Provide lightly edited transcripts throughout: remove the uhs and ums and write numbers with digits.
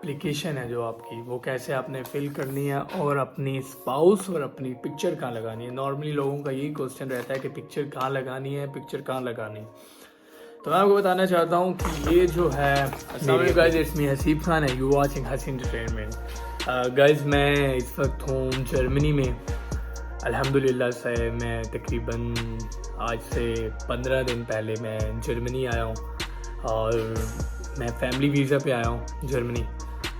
Application है जो आपकी, वो कैसे आपने फिल करनी है और अपनी स्पाउस और अपनी पिक्चर कहाँ लगानी है। नॉर्मली लोगों का यही क्वेश्चन रहता है कि पिक्चर कहाँ लगानी है, पिक्चर कहाँ लगानी है। तो मैं आपको बताना चाहता हूँ कि ये जो है, अस्सलाम वालेकुम guys, it's me Haseeb Khan है, यू वाचिंग हसी एंटरटेनमेंट। गाइस मैं इस वक्त हूँ जर्मनी में। अल्हम्दुलिल्लाह से मैं तकरीबन आज से 15 दिन पहले मैं जर्मनी आया हूँ और मैं फैमिली वीज़ा पे आया हूँ जर्मनी।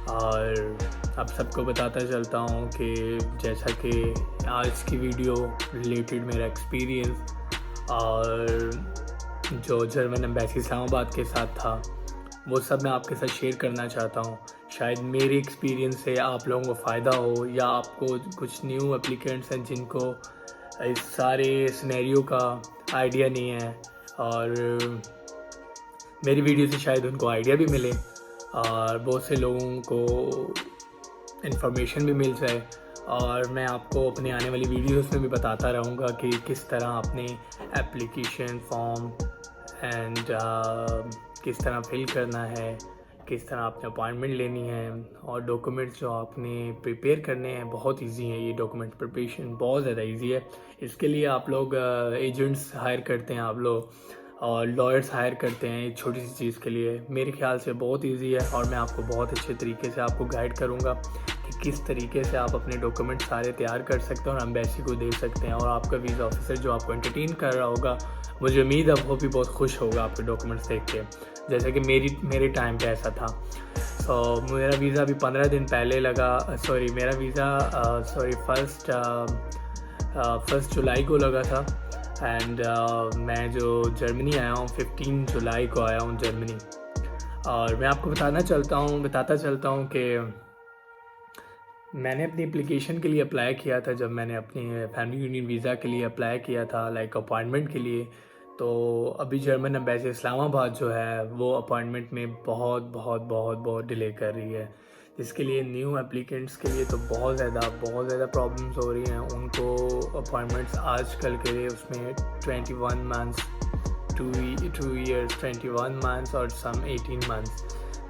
और अब सबको बताता चलता हूँ कि जैसा कि आज की वीडियो रिलेटेड मेरा एक्सपीरियंस और जो जर्मन एम्बेसी इस्लामाबाद के साथ था वो सब मैं आपके साथ शेयर करना चाहता हूँ। शायद मेरे एक्सपीरियंस से आप लोगों को फ़ायदा हो, या आपको कुछ न्यू एप्लीकेंट्स हैं जिनको इस सारे सिनेरियो का आइडिया नहीं है और मेरी वीडियो से शायद उनको आइडिया भी मिले और बहुत से लोगों को इन्फॉर्मेशन भी मिल जाए। और मैं आपको अपने आने वाली वीडियोस में भी बताता रहूँगा कि किस तरह आपने एप्लीकेशन फॉर्म एंड किस तरह फिल करना है, किस तरह आपने अपॉइंटमेंट लेनी है और डॉक्यूमेंट्स जो आपने प्रिपेयर करने हैं। बहुत इजी है ये डॉक्यूमेंट प्रिपरेशन, बहुत ज़्यादा इजी है। इसके लिए आप लोग एजेंट्स हायर करते हैं आप लोग और लॉयर्स हायर करते हैं एक छोटी सी चीज़ के लिए। मेरे ख्याल से बहुत इजी है और मैं आपको बहुत अच्छे तरीके से आपको गाइड करूँगा कि किस तरीके से आप अपने डॉक्यूमेंट सारे तैयार कर सकते हैं और एम्बेसी को दे सकते हैं। और आपका वीज़ा ऑफिसर जो आपको एंटरटेन कर रहा होगा, मुझे उम्मीद है वो भी बहुत खुश होगा आपके डॉक्यूमेंट्स देख के, जैसे कि मेरे टाइम पे ऐसा था। तो मेरा वीज़ा अभी 15 दिन पहले लगा। मेरा वीज़ा फर्स्ट जुलाई को लगा था एंड मैं जो जर्मनी आया हूँ 15 जुलाई को आया हूँ जर्मनी। और मैं आपको बताता चलता हूँ कि मैंने अपनी एप्लीकेशन के लिए अप्लाई किया था। जब मैंने अपनी फैमिली यूनियन वीज़ा के लिए अप्लाई किया था लाइक अपॉइंटमेंट के लिए, तो अभी जर्मन एम्बेसी इस्लामाबाद जो है वो अपॉइंटमेंट में बहुत डिले कर रही है, जिसके लिए न्यू एप्लीकेंट्स के लिए तो बहुत ज़्यादा प्रॉब्लम्स हो रही हैं। उनको अपॉइंटमेंट्स आजकल के लिए उसमें 21 मंथ्स 2 years 21 मंथ्स और सम 18 मंथ्स।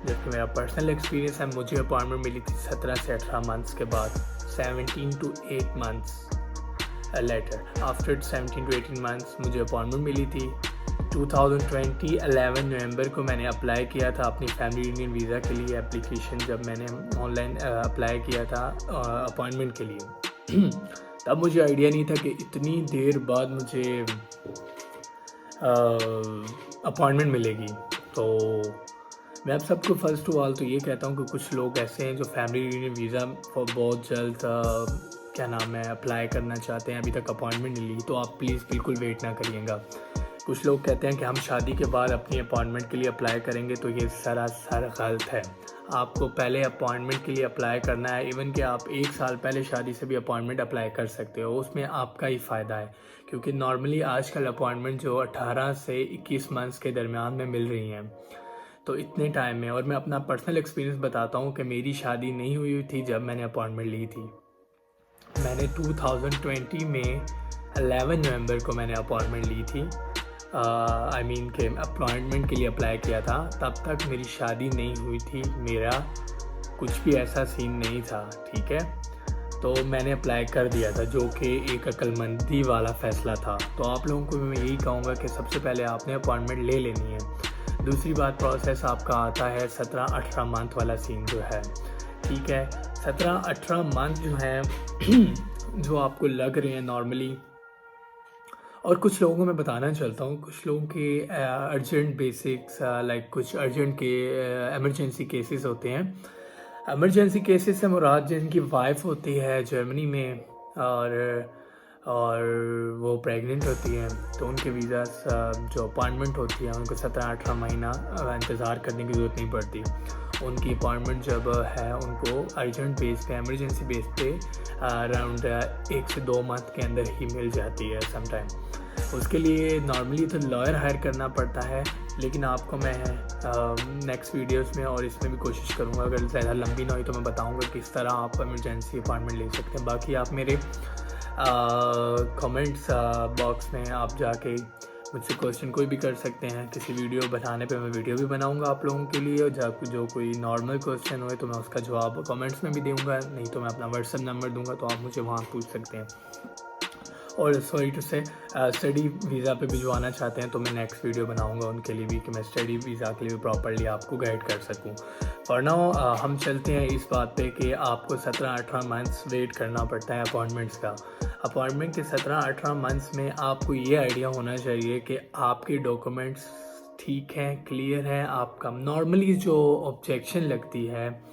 जबकि मेरा पर्सनल एक्सपीरियंस है, मुझे अपॉइंटमेंट मिली थी 17 से 18 मंथ्स के बाद, 17 to 8 months later. After 17 to 18 months मुझे अपॉइंटमेंट मिली थी। 2020 11 नवंबर को मैंने अप्लाई किया था अपनी फैमिली यूनियन वीज़ा के लिए एप्लीकेशन, जब मैंने ऑनलाइन अप्लाई किया था अपॉइंटमेंट के लिए। तब मुझे आइडिया नहीं था कि इतनी देर बाद मुझे अपॉइंटमेंट मिलेगी। तो मैं आप सबको फर्स्ट ऑफ ऑल तो ये कहता हूँ कि कुछ लोग ऐसे हैं जो फैमिली यूनियन वीज़ा बहुत जल्द अप्लाई करना चाहते हैं, अभी तक अपॉइंटमेंट नहीं ली, तो आप प्लीज़ बिल्कुल वेट ना करिएगा। कुछ लोग कहते हैं कि हम शादी के बाद अपनी अपॉइंटमेंट के लिए अप्लाई करेंगे, तो ये सरासर गलत है। आपको पहले अपॉइंटमेंट के लिए अप्लाई करना है। इवन कि आप 1 साल पहले शादी से भी अपॉइंटमेंट अप्लाई कर सकते हो, उसमें आपका ही फ़ायदा है, क्योंकि नॉर्मली आजकल अपॉइंटमेंट जो 18 से 21 मंथ्स के दरमियान में मिल रही हैं, तो इतने टाइम में। और मैं अपना पर्सनल एक्सपीरियंस बताता हूँ कि मेरी शादी नहीं हुई थी जब मैंने अपॉइंटमेंट ली थी। मैंने 2020 में 11 नवंबर को मैंने अपॉइंटमेंट ली थी, के अपॉइंटमेंट के लिए अप्लाई किया था। तब तक मेरी शादी नहीं हुई थी, मेरा कुछ भी ऐसा सीन नहीं था, ठीक है। तो मैंने अप्लाई कर दिया था, जो कि एक अक्लमंदी वाला फ़ैसला था। तो आप लोगों को मैं यही कहूँगा कि सबसे पहले आपने अपॉइंटमेंट ले लेनी है। दूसरी बात, प्रोसेस आपका आता है 17-18 मंथ वाला सीन जो है, ठीक है। 17-18 मंथ जो हैं जो आपको लग रहे हैं नॉर्मली। और कुछ लोगों को मैं बताना चाहता हूँ, कुछ लोगों के अर्जेंट बेसिक्स लाइक कुछ अर्जेंट के एमरजेंसी केसेस होते हैं। एमरजेंसी केसेस से मुराद जिनकी वाइफ होती है जर्मनी में और वो प्रेग्नेंट होती हैं, तो उनके वीज़ा जो अपॉइंटमेंट होती है उनको 17-18 महीना इंतज़ार करने की ज़रूरत नहीं पड़ती। उनकी अपॉइंटमेंट जब है उनको अर्जेंट बेस पे, एमरजेंसी बेस पे अराउंड 1 से 2 मंथ के अंदर ही मिल जाती है समटाइम। उसके लिए नॉर्मली तो लॉयर हायर करना पड़ता है, लेकिन आपको मैं नेक्स्ट वीडियोस में और इसमें भी कोशिश करूँगा, अगर ज़्यादा लंबी ना हुई तो मैं बताऊँगा किस तरह आप एमरजेंसी अपॉइंटमेंट ले सकते हैं। बाकी आप मेरे कमेंट्स बॉक्स में आप जाके मुझसे क्वेश्चन कोई भी कर सकते हैं। किसी वीडियो बनाने पे मैं वीडियो भी बनाऊंगा आप लोगों के लिए, और जो कोई नॉर्मल क्वेश्चन हो तो मैं उसका जवाब कमेंट्स में भी दूंगा, नहीं तो मैं अपना व्हाट्सएप नंबर दूंगा तो आप मुझे वहाँ पूछ सकते हैं। और सॉरी टू से स्टडी वीज़ा पे भिजवाना चाहते हैं तो मैं नेक्स्ट वीडियो बनाऊंगा उनके लिए भी, कि मैं स्टडी वीज़ा के लिए भी प्रॉपरली आपको गाइड कर सकूं। और नाउ हम चलते हैं इस बात पे कि आपको 17-18 मंथ्स वेट करना पड़ता है अपॉइंटमेंट्स का। अपॉइंटमेंट के 17-18 मंथ्स में आपको ये आइडिया होना चाहिए कि आपके डॉक्यूमेंट्स ठीक हैं, क्लियर हैं। आपका नॉर्मली जो ऑब्जेक्शन लगती है,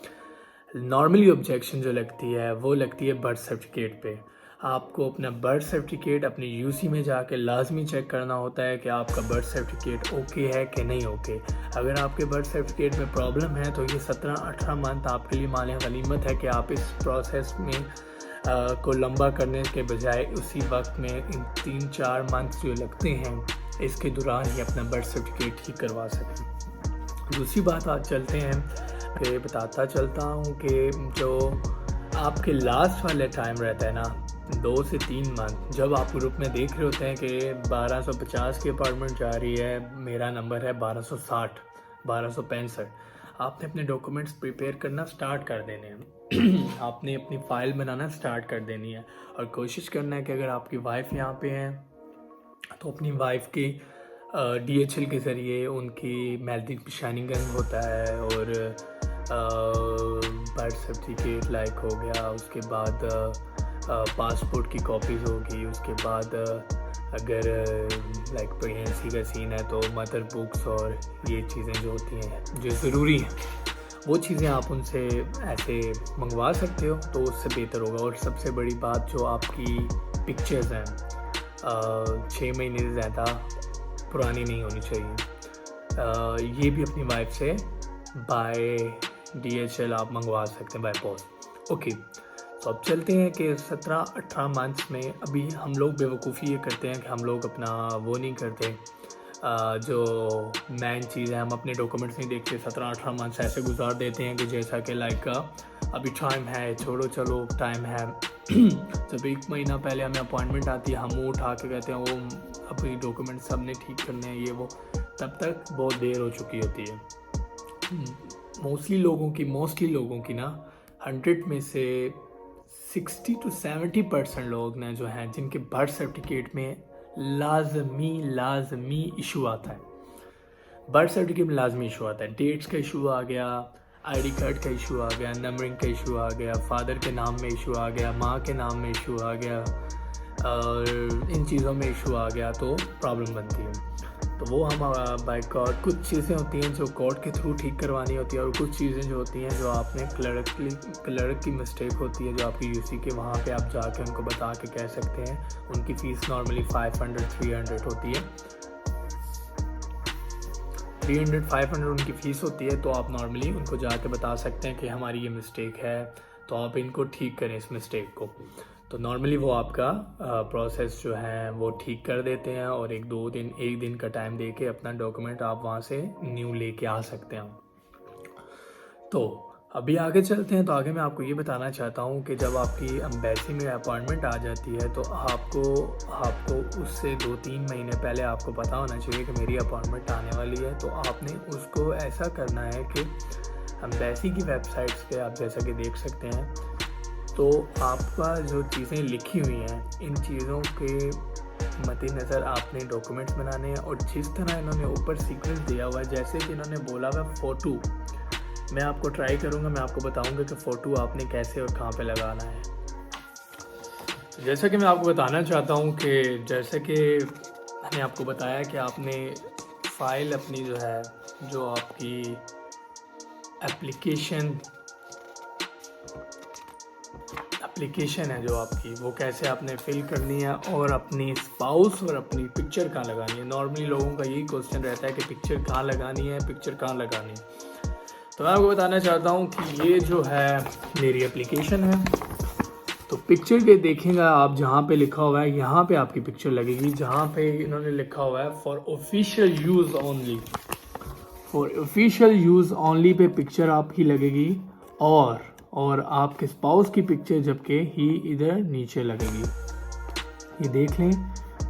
जो लगती है वो लगती है बर्थ सर्टिफिकेट पे। आपको अपना बर्थ सर्टिफिकेट अपनी यूसी में जाके लाजमी चेक करना होता है कि आपका बर्थ सर्टिफिकेट ओके है कि नहीं ओके। अगर आपके बर्थ सर्टिफिकेट में प्रॉब्लम है तो ये 17-18 मंथ आपके लिए मालिया गनीमत है कि आप इस प्रोसेस में को लंबा करने के बजाय उसी वक्त में इन 3-4 मंथ जो लगते हैं इसके दौरान ही अपना बर्थ सर्टिफिकेट ठीक करवा सकें। दूसरी बात आज चलते हैं कि बताता चलता हूँ कि जो आपके लास्ट वाले टाइम रहता है ना, 2 से 3 मंथ, जब आप ग्रुप में देख रहे होते हैं कि 1250 की अपॉइंटमेंट जा रही है, मेरा नंबर है 1260, 1265, आपने अपने डॉक्यूमेंट्स प्रिपेयर करना स्टार्ट कर देने हैं। आपने अपनी फ़ाइल बनाना स्टार्ट कर देनी है और कोशिश करना है कि अगर आपकी वाइफ यहाँ पे हैं तो अपनी वाइफ की DHL के ज़रिए उनकी मैट्रिक शाइनिंग होता है, और बर्थ सर्टिफिकेट लाइक हो गया, उसके बाद पासपोर्ट की कॉपीज़ होगी, उसके बाद अगर लाइक प्रेगनेंसी का सीन है तो मदर बुक्स और ये चीज़ें जो होती हैं जो ज़रूरी हैं वो चीज़ें आप उनसे ऐसे मंगवा सकते हो तो उससे बेहतर होगा। और सबसे बड़ी बात जो आपकी पिक्चर्स हैं 6 महीने से ज़्यादा पुरानी नहीं होनी चाहिए। ये भी अपनी वाइफ से बाय DHL आप मंगवा सकते हैं, बाय पोस्ट। ओके, तो अब चलते हैं कि 17-18 मंथ्स में अभी हम लोग बेवकूफ़ी ये करते हैं कि हम लोग अपना वो नहीं करते, जो मेन चीज़ है हम अपने डॉक्यूमेंट्स नहीं देखते। 17-18 मंथ्स ऐसे गुजार देते हैं कि जैसा कि लाइक अभी टाइम है, छोड़ो चलो टाइम है। जब 1 महीना पहले हमें अपॉइंटमेंट आती है हम वो उठा के कहते हैं वो अपनी डॉक्यूमेंट्स सब ने ठीक करने हैं ये वो, तब तक बहुत देर हो चुकी होती है। मोस्टली लोगों की ना 100 में से 60 to 70% लोग ना जो हैं जिनके बर्थ सर्टिफिकेट में लाजमी इशू आता है। बर्थ सर्टिफिकेट में लाजमी इशू आता है, डेट्स का इशू आ गया, ID कार्ड का इशू आ गया, नंबरिंग का इशू आ गया, फादर के नाम में इशू आ गया, माँ के नाम में इशू आ गया, और इन चीज़ों में इशू आ गया तो प्रॉब्लम बनती है। तो वो हम बाय कोर्ट कुछ चीज़ें होती हैं जो कोर्ट के थ्रू ठीक करवानी होती है, और कुछ चीज़ें जो होती हैं जो आपने क्लर्क की मिस्टेक होती है जो आपकी यूसी के वहाँ पे आप जाके उनको बता के कह सकते हैं। उनकी फ़ीस नॉर्मली 500-300 होती है, 300-500 उनकी फ़ीस होती है। तो आप नॉर्मली उनको जाके बता सकते हैं कि हमारी ये मिस्टेक है तो आप इनको ठीक करें इस मिस्टेक को। तो नॉर्मली वो आपका प्रोसेस जो है वो ठीक कर देते हैं, और 1 दिन का टाइम दे के अपना डॉक्यूमेंट आप वहाँ से न्यू लेके आ सकते हैं। तो अभी आगे चलते हैं। तो आगे मैं आपको ये बताना चाहता हूँ कि जब आपकी एम्बेसी में अपॉइंटमेंट आ जाती है तो आपको उससे 2-3 महीने पहले आपको पता होना चाहिए कि मेरी अपॉइंटमेंट आने वाली है। तो आपने उसको ऐसा करना है कि एम्बेसी की वेबसाइट्स पे आप जैसा कि देख सकते हैं, तो आपका जो चीज़ें लिखी हुई हैं इन चीज़ों के मद्देनज़र आपने डॉक्यूमेंट्स बनाने हैं। और जिस तरह इन्होंने ऊपर सीक्वेंस दिया हुआ है, जैसे कि इन्होंने बोला हुआ फ़ोटो, मैं आपको ट्राई करूँगा, मैं आपको बताऊँगा कि फ़ोटो आपने कैसे और कहाँ पे लगाना है। जैसा कि मैं आपको बताना चाहता हूँ कि जैसे कि मैंने आपको बताया कि आपने फ़ाइल अपनी जो है, जो आपकी एप्लीकेशन है जो आपकी, वो कैसे आपने फिल करनी है, और अपनी स्पाउस और अपनी पिक्चर कहाँ लगानी है। नॉर्मली लोगों का यही क्वेश्चन रहता है कि पिक्चर कहाँ लगानी है। तो मैं आपको बताना चाहता हूँ कि ये जो है मेरी एप्लीकेशन है। तो पिक्चर के देखेंगे आप, जहाँ पे लिखा हुआ है यहाँ पे आपकी पिक्चर लगेगी, जहाँ पे इन्होंने लिखा हुआ है for official use only pay picture आपकी लगेगी, और आपके स्पाउस की पिक्चर जबकि ही इधर नीचे लगेगी। ये देख लें,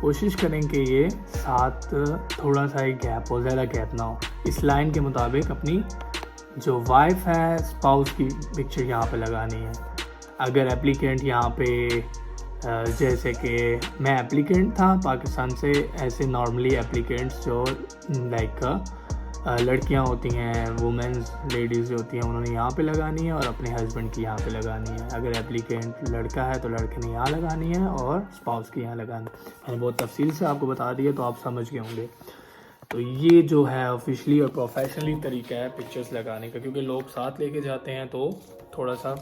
कोशिश करें कि ये साथ थोड़ा सा ही गैप हो, ज़्यादा गैप ना हो। इस लाइन के मुताबिक अपनी जो वाइफ है, स्पाउस की पिक्चर यहाँ पे लगानी है। अगर एप्लीकेंट यहाँ पे जैसे कि मैं एप्लीकेंट था पाकिस्तान से, ऐसे नॉर्मली एप्लीकेंट्स जो लाइक लड़कियां होती हैं, वुमेंस लेडीज़ जो होती हैं, उन्होंने यहाँ पे लगानी है और अपने हस्बैंड की यहाँ पे लगानी है। अगर एप्लीकेंट लड़का है तो लड़के ने यहाँ लगानी है और स्पाउस की यहाँ लगानी है। मैंने बहुत तफसील से आपको बता दिया तो आप समझ गए होंगे। तो ये जो है ऑफिशियली और प्रोफेशनली तरीका है पिक्चर्स लगाने का, क्योंकि लोग साथ लेके जाते हैं तो थोड़ा सा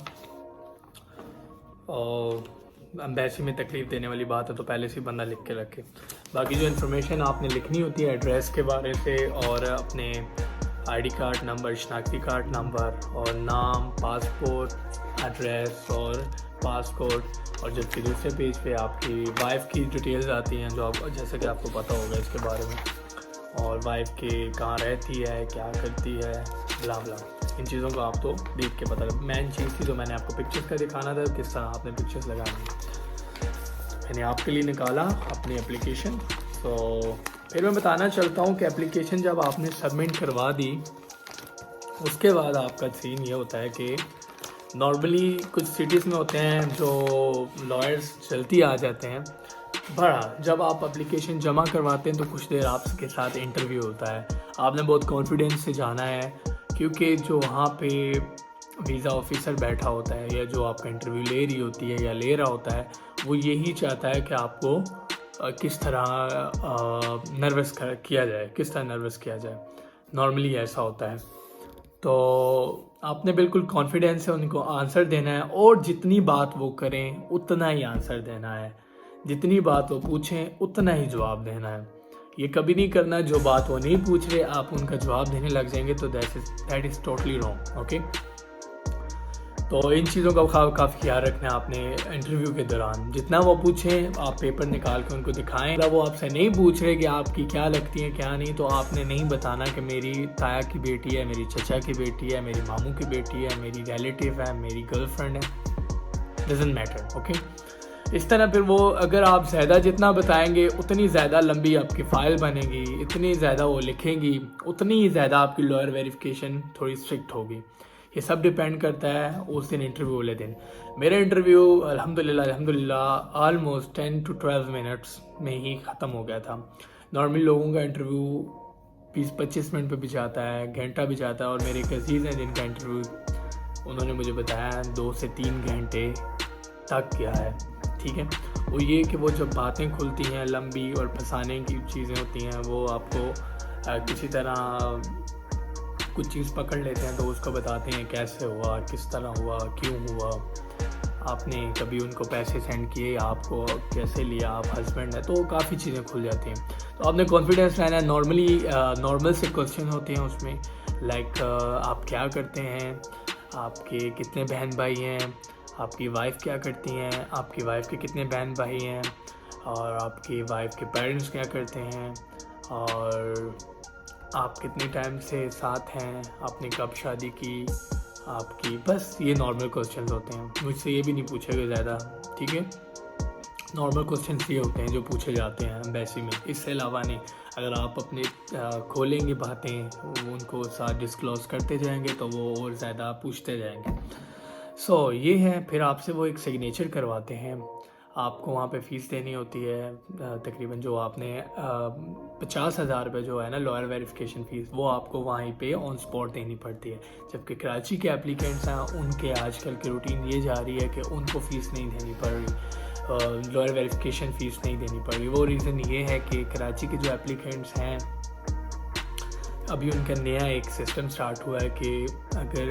एम्बेसी में तकलीफ़ देने वाली बात है, तो पहले से बंदा लिख के रखे। बाकी जो इन्फॉर्मेशन आपने लिखनी होती है एड्रेस के बारे से और अपने आईडी कार्ड नंबर, शनाख्ती कार्ड नंबर और नाम, पासपोर्ट एड्रेस और पासपोर्ट, और जबकि दूसरे पेज पे आपकी वाइफ की डिटेल्स आती हैं जो आप, जैसे कि आपको पता होगा इसके बारे में, और वाइफ के कहाँ रहती है, क्या करती है, ब्ला ब्ला, इन चीज़ों को आप तो देख के पता लगा। मेन चीज़ थी जो मैंने आपको पिक्चर्स का दिखाना था, किस तरह आपने पिक्चर्स लगानी। मैंने आपके लिए निकाला अपनी एप्लीकेशन। तो फिर मैं बताना चलता हूँ कि एप्लीकेशन जब आपने सबमिट करवा दी, उसके बाद आपका सीन ये होता है कि नॉर्मली कुछ सिटीज़ में होते हैं जो लॉयर्स जल्दी आ जाते हैं, बड़ा जब आप एप्लीकेशन जमा करवाते हैं तो कुछ देर आपके साथ इंटरव्यू होता है। आपने बहुत कॉन्फिडेंस से जाना है, क्योंकि जो वहाँ पे वीज़ा ऑफिसर बैठा होता है या जो आपका इंटरव्यू ले रही होती है या ले रहा होता है, वो यही चाहता है कि आपको किस तरह नर्वस किया जाए, किस तरह नर्वस किया जाए। नॉर्मली ऐसा होता है। तो आपने बिल्कुल कॉन्फिडेंस से उनको आंसर देना है, और जितनी बात वो करें उतना ही आंसर देना है, जितनी बात वो पूछें उतना ही जवाब देना है। ये कभी नहीं करना जो बात वो नहीं पूछ रहे आप उनका जवाब देने लग जाएंगे, तो that is totally wrong. Okay, तो इन चीज़ों का काफ़ी ख्याल रखना है आपने इंटरव्यू के दौरान। जितना वो पूछें आप पेपर निकाल के उनको दिखाएं। अगर वो आपसे नहीं पूछ रहे कि आपकी क्या लगती है क्या नहीं, तो आपने नहीं बताना कि मेरी ताया की बेटी है, मेरी चचा की बेटी है, मेरी मामू की बेटी है, मेरी रिलेटिव है, मेरी गर्लफ्रेंड है, डजंट मैटर। ओके, इस तरह फिर वो अगर आप ज़्यादा जितना बताएंगे उतनी ज़्यादा लंबी आपकी फ़ाइल बनेगी, इतनी ज़्यादा वो लिखेंगी, उतनी ही ज़्यादा आपकी लॉयर वेरिफिकेशन थोड़ी स्ट्रिक्ट होगी। ये सब डिपेंड करता है उस दिन इंटरव्यू वाले दिन। मेरा इंटरव्यू अल्हम्दुलिल्लाह ऑलमोस्ट 10 to 12 मिनट्स में ही ख़त्म हो गया था। नॉर्मली लोगों का इंटरव्यू 20-25 मिनट पे भी जाता है, घंटा भी जाता है, और मेरे एक अजीज़ हैं जिनका इंटरव्यू उन्होंने मुझे बताया 2 से 3 घंटे तक गया है। ठीक है, वो ये कि वो जब बातें खुलती हैं लंबी और फंसाने की चीज़ें होती हैं, वो आपको किसी तरह कुछ चीज़ पकड़ लेते हैं तो उसको बताते हैं कैसे हुआ, किस तरह हुआ, क्यों हुआ, आपने कभी उनको पैसे सेंड किए, आपको कैसे लिया, आप हस्बैंड है, तो काफ़ी चीज़ें खुल जाती हैं। तो आपने कॉन्फिडेंस रहना है। नॉर्मल से क्वेश्चन होते हैं उसमें, लाइक आप क्या करते हैं, आपके कितने बहन भाई हैं, आपकी वाइफ क्या करती हैं, आपकी वाइफ के कितने बहन भाई हैं, और आपकी वाइफ के पेरेंट्स क्या करते हैं, और आप कितने टाइम से साथ हैं, आपने कब शादी की आपकी, बस ये नॉर्मल क्वेश्चंस होते हैं। मुझसे ये भी नहीं पूछेगा ज़्यादा। ठीक है, नॉर्मल क्वेश्चंस ये होते हैं जो पूछे जाते हैं एम्बेसी में, इससे अलावा नहीं। अगर आप अपने खोलेंगे बातें, उनको साथ डिस्क्लोज करते जाएंगे तो वो और ज़्यादा पूछते जाएंगे। सो ये है, फिर आपसे वो एक सिग्नेचर करवाते हैं। आपको वहाँ पे फ़ीस देनी होती है तकरीबन, जो आपने 50,000 रुपये जो है ना लॉयर वेरिफिकेशन फ़ीस, वो आपको वहीं पे ऑन स्पॉट देनी पड़ती है। जबकि कराची के एप्लीकेंट्स हैं उनके आजकल की रूटीन ये जा रही है कि उनको फ़ीस नहीं देनी पड़ रही, लॉयर वेरिफिकेशन फ़ीस नहीं देनी पड़ रही। वो रीज़न ये है कि कराची के जो एप्लीकेंट्स हैं अभी उनका नया एक सिस्टम स्टार्ट हुआ है कि अगर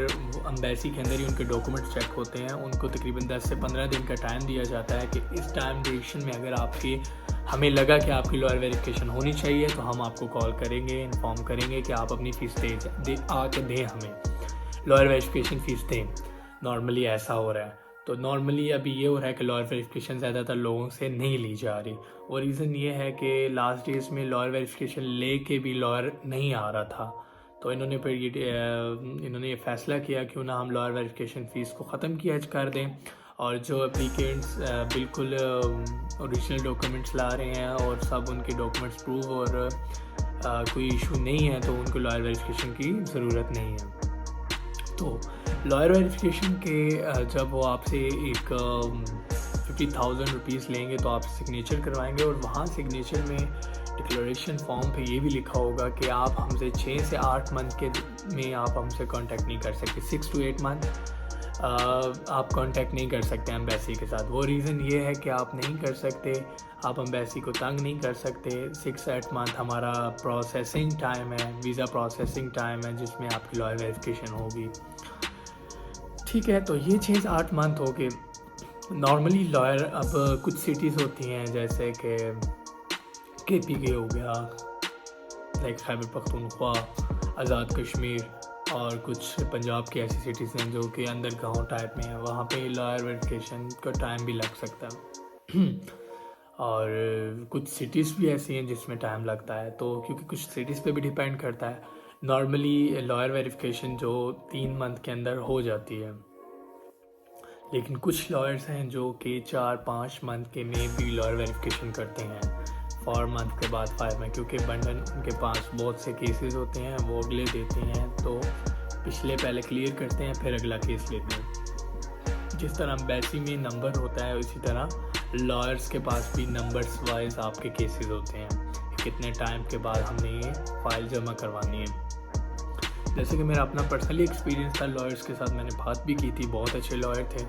एम्बेसी के अंदर ही उनके डॉक्यूमेंट चेक होते हैं, उनको तकरीबन 10 से 15 दिन का टाइम दिया जाता है कि इस टाइम ड्यूरेशन में अगर हमें लगा कि आपकी लॉयर वेरिफिकेशन होनी चाहिए तो हम आपको कॉल करेंगे, इन्फॉर्म करेंगे कि आप अपनी फ़ीस आके दें, हमें लॉयर वेरिफिकेशन फ़ीस दें। नॉर्मली ऐसा हो रहा है। तो नॉर्मली अभी ये हो रहा है कि लॉयर वेरिफिकेशन ज़्यादातर लोगों से नहीं ली जा रही, और रीज़न ये है कि लास्ट डेज में लॉयर वेरिफिकेशन ले के भी लॉयर नहीं आ रहा था। तो इन्होंने फिर ये फ़ैसला किया क्यों ना हम लॉयर वेरिफिकेशन फ़ीस को ख़त्म किया कर दें, और जो एप्लीकेंट्स बिल्कुल ओरिजिनल डॉक्यूमेंट्स ला रहे हैं और सब उनके डॉक्यूमेंट्स प्रूव और कोई इशू नहीं है तो उनको लॉयर वेरिफिकेशन की ज़रूरत नहीं है। तो लॉयर वेरिफिकेशन के जब वो आपसे एक 50,000 रुपीज़ लेंगे तो आप सिग्नेचर करवाएंगे और वहाँ सिग्नेचर में डिक्लेरेशन फॉर्म पे ये भी लिखा होगा कि आप हमसे 6 से 8 मंथ के में आप हमसे कांटेक्ट नहीं कर सकते। 6 to 8 मंथ आप कांटेक्ट नहीं कर सकते एम्बेसी के साथ। वो रीज़न ये है कि आप नहीं कर सकते, आप एम्बेसी को तंग नहीं कर सकते। 6-8 मंथ हमारा प्रोसेसिंग टाइम है, वीज़ा प्रोसेसिंग टाइम है जिसमें आपकी लॉयर वेरिफिकेशन होगी। ठीक है, तो ये 6 से 8 मंथ हो गए। नॉर्मली लॉयर अब कुछ सिटीज़ होती हैं जैसे कि KPK हो गया, लाइक खैबर पख्तूनख्वा, आज़ाद कश्मीर और कुछ पंजाब की ऐसी सिटीज़ हैं जो कि अंदर गाँव टाइप में है, वहाँ पे लॉयर वेरिफिकेशन का टाइम भी लग सकता है। और कुछ सिटीज़ भी ऐसी हैं जिसमें टाइम लगता है, तो क्योंकि कुछ सिटीज़ पे भी डिपेंड करता है। नॉर्मली लॉयर वेरिफिकेशन जो 3 मंथ के अंदर हो जाती है, लेकिन कुछ लॉयर्स हैं जो कि 4-5 मंथ के में भी लॉयर वेरिफिकेशन करते हैं, 4 मंथ के बाद 5 में, क्योंकि बंडन उनके पास बहुत से केसेस होते हैं, वो अगले देते हैं तो पिछले पहले क्लियर करते हैं फिर अगला केस लेते हैं। जिस तरह एम्बेसी में नंबर होता है उसी तरह लॉयर्स के पास भी नंबर्स वाइज आपके केसेस होते हैं, कितने टाइम के बाद हमने ये फाइल जमा करवानी है। जैसे कि मेरा अपना पर्सनली एक्सपीरियंस था लॉयर्स के साथ, मैंने बात भी की थी, बहुत अच्छे लॉयर थे।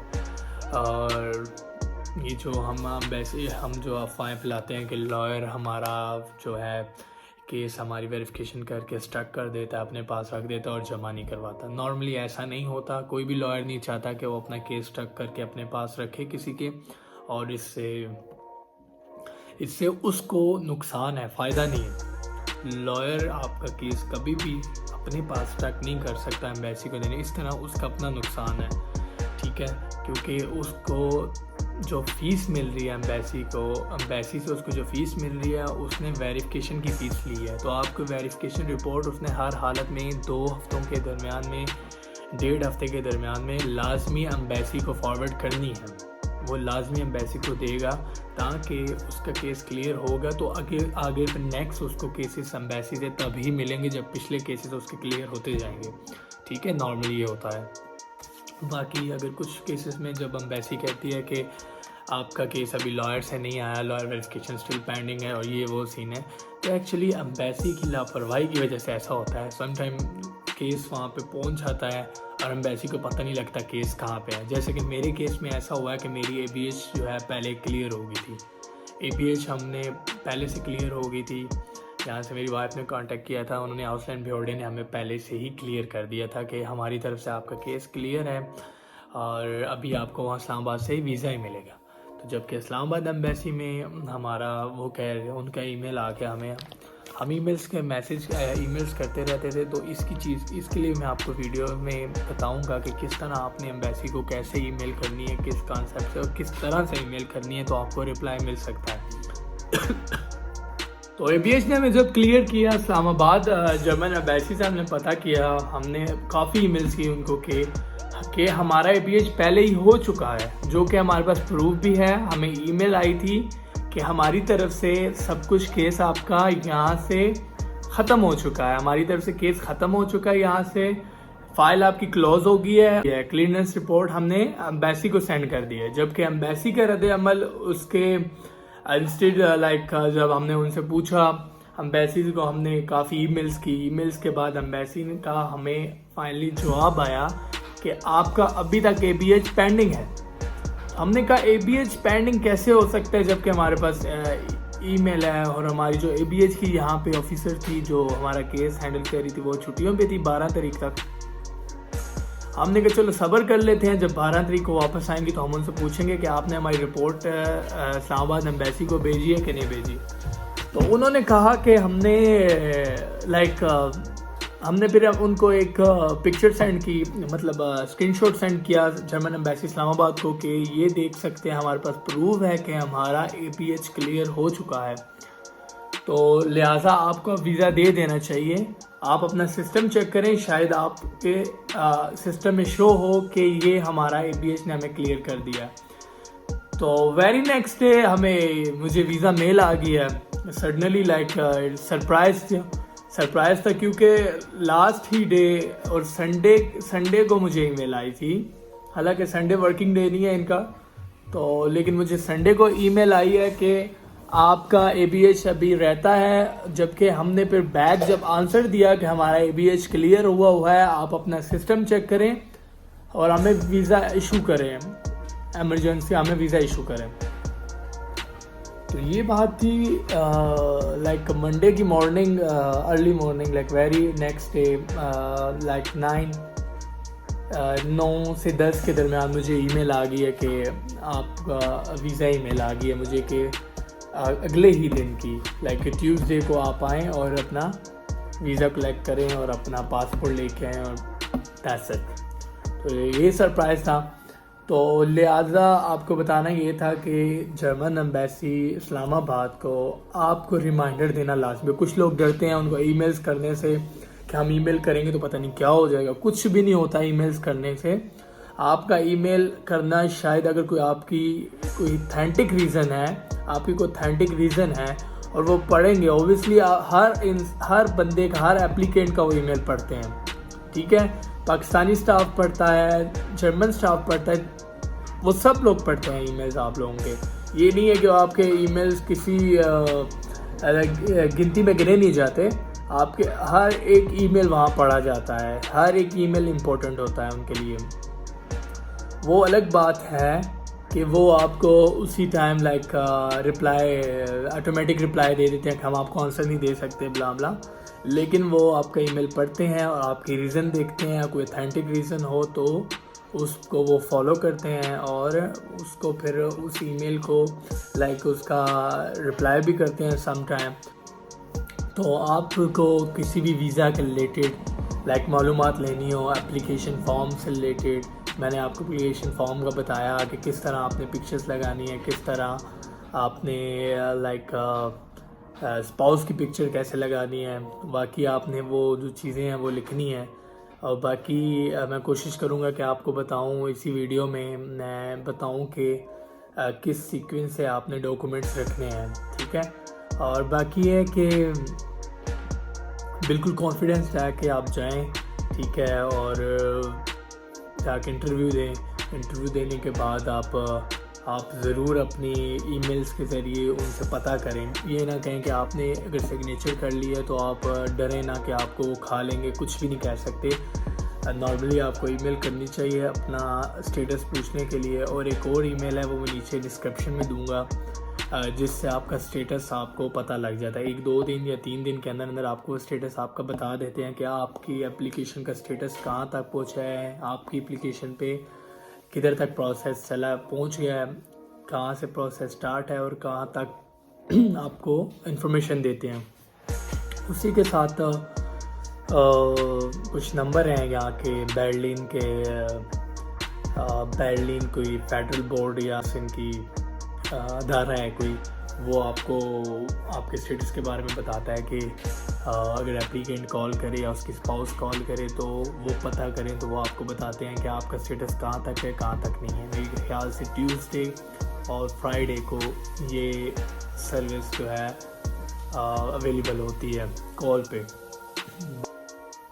और ये जो हम जो अफवाहें फैलाते हैं कि लॉयर हमारा जो है केस हमारी वेरिफिकेशन करके स्टक कर देता है, अपने पास रख देता है और जमा नहीं करवाता, नॉर्मली ऐसा नहीं होता। कोई भी लॉयर नहीं चाहता कि वो अपना केस स्टक करके अपने पास रखे किसी के, और इससे उसको नुकसान है, फ़ायदा नहीं है। लॉयर आपका केस कभी भी अपने पास स्टक नहीं कर सकता एम्बेसी को देने, इस तरह उसका अपना नुकसान है। ठीक है, क्योंकि उसको जो फ़ीस मिल रही है एम्बेसी से उसको जो फ़ीस मिल रही है उसने वेरिफिकेशन की फ़ीस ली है, तो आपको वेरिफिकेशन रिपोर्ट उसने हर हालत में 2 हफ्तों के दरमियान में, 1.5 हफ्ते के दरमियान में लाजमी एम्बेसी को फॉरवर्ड करनी है। वो लाजमी एम्बेसी को देगा ताकि उसका केस क्लियर होगा, तो आगे फिर नेक्स्ट उसको केसेस एम्बेसी से तभी मिलेंगे जब पिछले केसेस उसके क्लियर होते जाएंगे। ठीक है, नॉर्मली ये होता है। बाकी अगर कुछ केसेस में जब एम्बेसी कहती है कि आपका केस अभी लॉयर से नहीं आया, लॉयर वेरिफिकेशन स्टिल पेंडिंग है और ये वो सीन है, तो एक्चुअली एम्बेसी की लापरवाही की वजह से ऐसा होता है। समटाइम केस वहाँ पे पहुँच जाता है और एम्बेसी को पता नहीं लगता केस कहाँ पे है। जैसे कि मेरे केस में ऐसा हुआ है कि मेरी ABH जो है पहले क्लियर हो गई थी, ABH हमने पहले से क्लियर हो गई थी। यहाँ से मेरी वाइफ ने कांटेक्ट किया था, उन्होंने आउटलैंड ब्यूरो ने हमें पहले से ही क्लियर कर दिया था कि हमारी तरफ से आपका केस क्लियर है और अभी आपको वहाँ इस्लामाबाद से ही वीज़ा ही मिलेगा। तो जबकि इस्लामाबाद एम्बेसी में हमारा वो कह रहे, उनका ईमेल आ गया हमें, हम ईमेल्स करते रहते थे। तो इसके लिए मैं आपको वीडियो में बताऊंगा कि किस तरह आपने एम्बेसी को कैसे ईमेल करनी है, किस कॉन्सेप्ट से और किस तरह से ईमेल करनी है, तो आपको रिप्लाई मिल सकता है। तो ABH ने हमें जब क्लियर किया इस्लामाबाद जर्मन एम्बेसी से हमने पता किया, हमने काफ़ी ईमेल्स की उनको कि हमारा ABH पहले ही हो चुका है, जो कि हमारे पास प्रूफ भी है। हमें ईमेल आई थी कि हमारी तरफ से सब कुछ केस आपका यहाँ से ख़त्म हो चुका है, हमारी तरफ से केस ख़त्म हो चुका है, यहाँ से फाइल आपकी क्लोज हो गई है। क्लीयरेंस रिपोर्ट हमने एम्बेसी को सेंड कर दी है, जबकि एम्बेसी का रद्द अमल उसके इंस्टेड जब हमने उनसे पूछा एम्बेसी को, हमने काफ़ी ईमेल्स के बाद एम्बेसी का हमें फाइनली जवाब आया कि आपका अभी तक ABH पेंडिंग है। हमने कहा ABH पेंडिंग कैसे हो सकता है जबकि हमारे पास ईमेल है, और हमारी जो ABH की यहाँ पे ऑफिसर थी जो हमारा केस हैंडल कर रही थी वो छुट्टियों पे थी 12 तारीख तक। हमने कहा चलो सब्र कर लेते हैं, जब 12 तारीख को वापस आएंगी तो हम उनसे पूछेंगे कि आपने हमारी रिपोर्ट इस्लामाबाद एम्बेसी को भेजी है कि नहीं भेजी। तो उन्होंने कहा कि हमने फिर उनको एक पिक्चर सेंड की, मतलब स्क्रीनशॉट सेंड किया जर्मन एम्बेसी इस्लामाबाद को कि ये देख सकते हैं हमारे पास प्रूफ है कि हमारा ABH क्लियर हो चुका है। तो लिहाजा आपको वीज़ा दे देना चाहिए। आप अपना सिस्टम चेक करें, शायद आपके सिस्टम में शो हो कि ये हमारा ABH ने हमें क्लियर कर दिया। तो वेरी नेक्स्ट डे मुझे वीज़ा मेल आ गया सडनली, लाइक सरप्राइज था क्योंकि लास्ट ही डे और संडे को मुझे ईमेल आई थी। हालांकि संडे वर्किंग डे नहीं है इनका, तो लेकिन मुझे संडे को ईमेल आई है कि आपका ABH अभी रहता है, जबकि हमने फिर बैक जब आंसर दिया कि हमारा ABH क्लियर हुआ है, आप अपना सिस्टम चेक करें और हमें वीज़ा इशू करें, एमरजेंसी हमें वीज़ा इशू करें। तो ये बात थी लाइक मंडे की morning, early morning, like very next day, like 9 से 10 के दरमियान मुझे ईमेल आ गई है कि आपका वीज़ा ईमेल आ गई है मुझे कि अगले ही दिन की, लाइक ट्यूसडे को आप आएँ और अपना वीज़ा कलेक्ट करें और अपना पासपोर्ट लेके आएँ और दैट्स इट। तो ये सरप्राइज़ था। तो लिहाजा आपको बताना ये था कि जर्मन एम्बेसी इस्लामाबाद को आपको रिमाइंडर देना लाजमी। कुछ लोग डरते हैं उनको ईमेल्स करने से कि हम ईमेल करेंगे तो पता नहीं क्या हो जाएगा। कुछ भी नहीं होता ईमेल्स करने से। आपका ईमेल करना शायद अगर कोई आपकी कोई ऑथेंटिक रीज़न है, आपकी कोई ऑथेंटिक रीज़न है और वो पढ़ेंगे, ओबियसली हर बंदे का, हर एप्लीकेंट का वो ईमेल पढ़ते हैं, ठीक है। पाकिस्तानी स्टाफ पढ़ता है, जर्मन स्टाफ पढ़ता है, वो सब लोग पढ़ते हैं ईमेल्स आप लोगों के। ये नहीं है कि आपके ईमेल्स किसी गिनती में गिने नहीं जाते, आपके हर एक ईमेल वहाँ पढ़ा जाता है, हर एक ईमेल इम्पोर्टेंट होता है उनके लिए। वो अलग बात है कि वो आपको उसी time like reply, automatic reply दे देते हैं कि हम आपको आंसर नहीं दे सकते, ब्ला ब्ला, लेकिन वो आपका ईमेल पढ़ते हैं और आपकी रीज़न देखते हैं। कोई ऑथेंटिक रीज़न हो तो उसको वो फॉलो करते हैं और उसको फिर उस ईमेल को लाइक उसका रिप्लाई भी करते हैं सम टाइम। तो आपको किसी भी वीज़ा के रिलेटेड लाइक मालूमात लेनी हो, एप्लीकेशन फॉर्म से रिलेटेड, मैंने आपको एप्लीकेशन फॉर्म का बताया कि किस तरह आपने पिक्चर्स लगानी है, किस तरह आपने लाइक स्पाउस की पिक्चर कैसे लगानी है, बाकी आपने वो जो चीज़ें हैं वो लिखनी है। और बाकी मैं कोशिश करूँगा कि आपको बताऊँ, इसी वीडियो में मैं बताऊँ कि किस सीक्वेंस से आपने डॉक्यूमेंट्स रखने हैं, ठीक है। और बाकी है कि बिल्कुल कॉन्फिडेंस है कि आप जाएं, ठीक है, और जाके इंटरव्यू दें। इंटरव्यू देने के बाद आप ज़रूर अपनी ईमेल्स के ज़रिए उनसे पता करें। ये ना कहें कि आपने अगर सिग्नेचर कर लिया है तो आप डरें ना कि आपको वो खा लेंगे, कुछ भी नहीं कह सकते। नॉर्मली आपको ईमेल करनी चाहिए अपना स्टेटस पूछने के लिए। और एक और ईमेल है, वो मैं नीचे डिस्क्रिप्शन में दूंगा, जिससे आपका स्टेटस आपको पता लग जाता है। 1-2 दिन या 3 दिन के अंदर अंदर आपको स्टेटस आपका बता देते हैं कि आपकी एप्लीकेशन का स्टेटस कहाँ तक पहुँचा है, आपकी एप्लीकेशन पे किधर तक प्रोसेस पहुँच गया है, कहाँ से प्रोसेस स्टार्ट है और कहाँ तक आपको इन्फॉर्मेशन देते हैं। उसी के साथ कुछ नंबर हैं यहाँ के बर्लिन कोई फेडरल बोर्ड या इनकी अदारा है कोई, वो आपको आपके स्टेटस के बारे में बताता है कि अगर एप्लीकेंट कॉल करे या उसकी स्पाउस कॉल करे तो वो पता करें, तो वो आपको बताते हैं कि आपका स्टेटस कहाँ तक है, कहाँ तक नहीं है। मेरे ख्याल से ट्यूसडे और फ्राइडे को ये सर्विस जो है अवेलेबल होती है कॉल पे।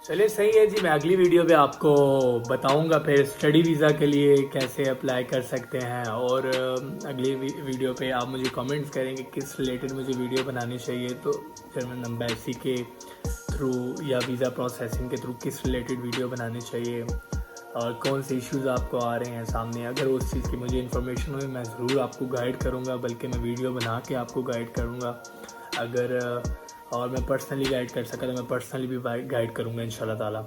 चलिए सही है जी, मैं अगली वीडियो पे आपको बताऊंगा फिर स्टडी वीज़ा के लिए कैसे अप्लाई कर सकते हैं। और अगली वीडियो पे आप मुझे कमेंट्स करेंगे किस रिलेटेड मुझे वीडियो बनानी चाहिए, तो जर्मन एम्बेसी के थ्रू या वीज़ा प्रोसेसिंग के थ्रू किस रिलेटेड वीडियो बनानी चाहिए और कौन से इश्यूज़ आपको आ रहे हैं सामने। अगर उस चीज़ की मुझे इन्फॉर्मेशन हुई मैं ज़रूर आपको गाइड करूँगा, बल्कि मैं वीडियो बना के आपको गाइड करूँगा। अगर और मैं पर्सनली गाइड कर सका तो मैं पर्सनली भी गाइड करूँगा इंशाल्लाह ताला।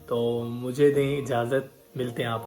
तो मुझे दें इजाज़त, मिलते हैं आप।